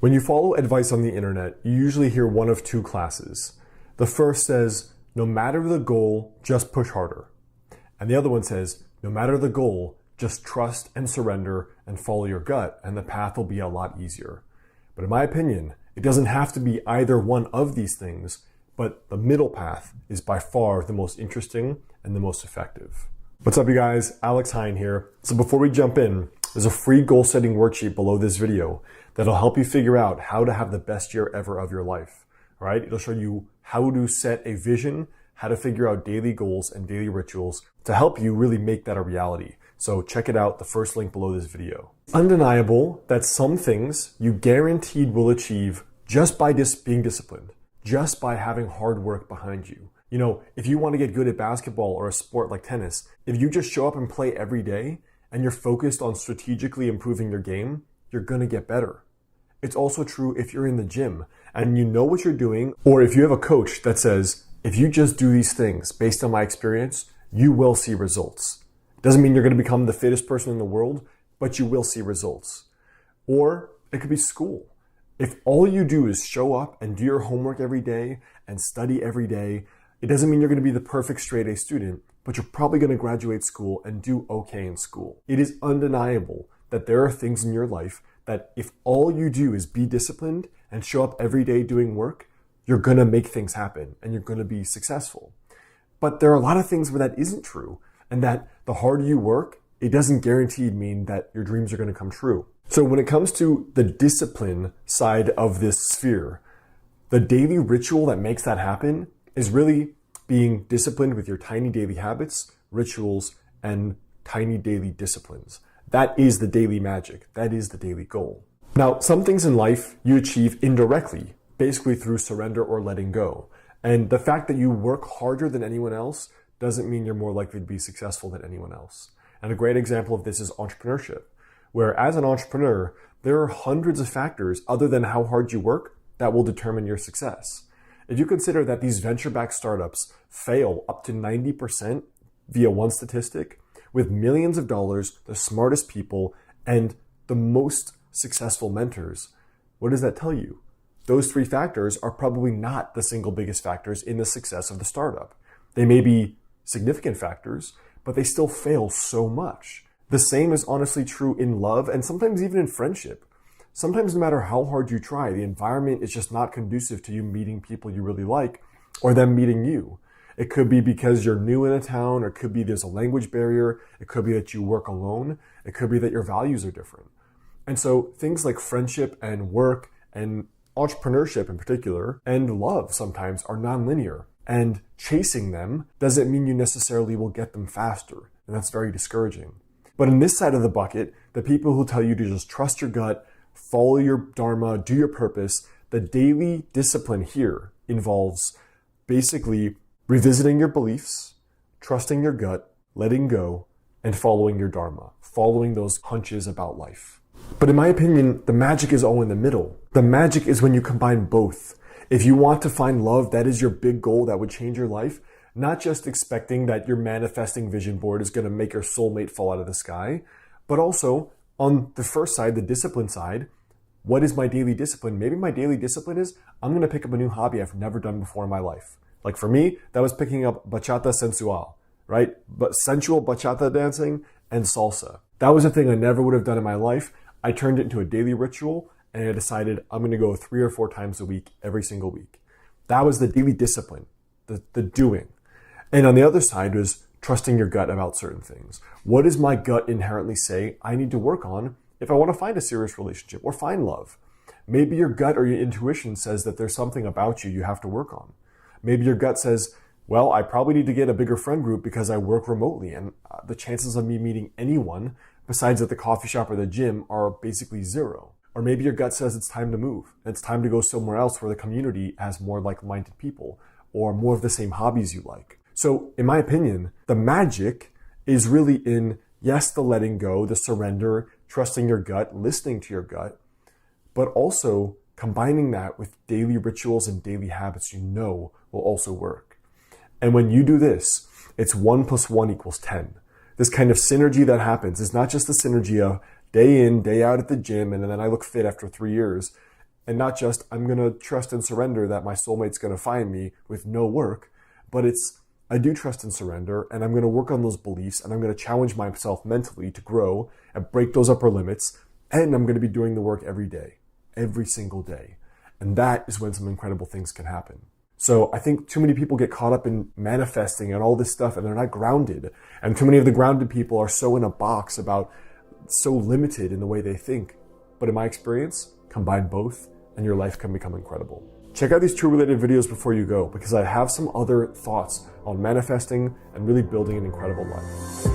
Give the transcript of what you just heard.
When you follow advice on the internet, you usually hear one of two classes. The first says, no matter the goal, just push harder. And the other one says, no matter the goal, just trust and surrender and follow your gut, and the path will be a lot easier. But in my opinion, it doesn't have to be either one of these things, but the middle path is by far the most interesting and the most effective. What's up, you guys? Alex Hine here. So before we jump in, there's a free goal setting worksheet below this video that'll help you figure out how to have the best year ever of your life. All right? It'll show you how to set a vision, how to figure out daily goals and daily rituals to help you really make that a reality. So check it out, the first link below this video. It's undeniable that some things you guaranteed will achieve just by being disciplined, just by having hard work behind you. You know, if you want to get good at basketball or a sport like tennis, if you just show up and play every day and you're focused on strategically improving your game, you're going to get better. It's also true if you're in the gym and you know what you're doing, or if you have a coach that says, if you just do these things based on my experience, you will see results. Doesn't mean you're going to become the fittest person in the world, but you will see results. Or it could be school. If all you do is show up and do your homework every day and study every day, it doesn't mean you're going to be the perfect straight A student, but you're probably going to graduate school and do okay in school. It is undeniable that there are things in your life that if all you do is be disciplined and show up every day doing work, you're going to make things happen and you're going to be successful. But there are a lot of things where that isn't true, and that the harder you work, it doesn't guaranteed mean that your dreams are going to come true. So when it comes to the discipline side of this sphere, the daily ritual that makes that happen is really being disciplined with your tiny daily habits, rituals, and tiny daily disciplines. That is the daily magic. That is the daily goal. Now, some things in life you achieve indirectly, basically through surrender or letting go. And the fact that you work harder than anyone else doesn't mean you're more likely to be successful than anyone else. And a great example of this is entrepreneurship, where as an entrepreneur, there are hundreds of factors other than how hard you work that will determine your success. If you consider that these venture-backed startups fail up to 90% via one statistic, with millions of dollars, the smartest people, and the most successful mentors, what does that tell you? Those three factors are probably not the single biggest factors in the success of the startup. They may be significant factors, but they still fail so much. The same is honestly true in love and sometimes even in friendship. Sometimes no matter how hard you try, the environment is just not conducive to you meeting people you really like or them meeting you. It could be because you're new in a town, or it could be there's a language barrier. It could be that you work alone. It could be that your values are different. And so things like friendship and work and entrepreneurship in particular, and love sometimes are nonlinear. And chasing them doesn't mean you necessarily will get them faster. And that's very discouraging. But in this side of the bucket, the people who tell you to just trust your gut, follow your dharma, do your purpose, the daily discipline here involves basically revisiting your beliefs, trusting your gut, letting go, and following your dharma, following those hunches about life. But in my opinion, the magic is all in the middle. The magic is when you combine both. If you want to find love, that is your big goal that would change your life, not just expecting that your manifesting vision board is going to make your soulmate fall out of the sky, but also on the first side, the discipline side, what is my daily discipline? Maybe my daily discipline is I'm going to pick up a new hobby I've never done before in my life. Like for me, that was picking up bachata sensual, right? But sensual bachata dancing and salsa. That was a thing I never would have done in my life. I turned it into a daily ritual, and I decided I'm going to go 3 or 4 times a week, every single week. That was the daily discipline, the doing. And on the other side was trusting your gut about certain things. What does my gut inherently say I need to work on if I want to find a serious relationship or find love? Maybe your gut or your intuition says that there's something about you have to work on. Maybe your gut says, well, I probably need to get a bigger friend group because I work remotely, and the chances of me meeting anyone besides at the coffee shop or the gym are basically zero. Or maybe your gut says it's time to move. It's time to go somewhere else where the community has more like-minded people or more of the same hobbies you like. So in my opinion, the magic is really in, yes, the letting go, the surrender, trusting your gut, listening to your gut, but also combining that with daily rituals and daily habits you know will also work. And when you do this, it's 1 + 1 = 10. This kind of synergy that happens is not just the synergy of day in, day out at the gym, and then I look fit after 3 years. And not just, I'm going to trust and surrender that my soulmate's going to find me with no work, but it's, I do trust and surrender, and I'm going to work on those beliefs, and I'm going to challenge myself mentally to grow and break those upper limits, and I'm going to be doing the work every day, every single day. And that is when some incredible things can happen. So I think too many people get caught up in manifesting and all this stuff, and they're not grounded. And too many of the grounded people are so in a box about, so limited in the way they think. But in my experience, combine both, and your life can become incredible. Check out these 2 related videos before you go, because I have some other thoughts on manifesting and really building an incredible life.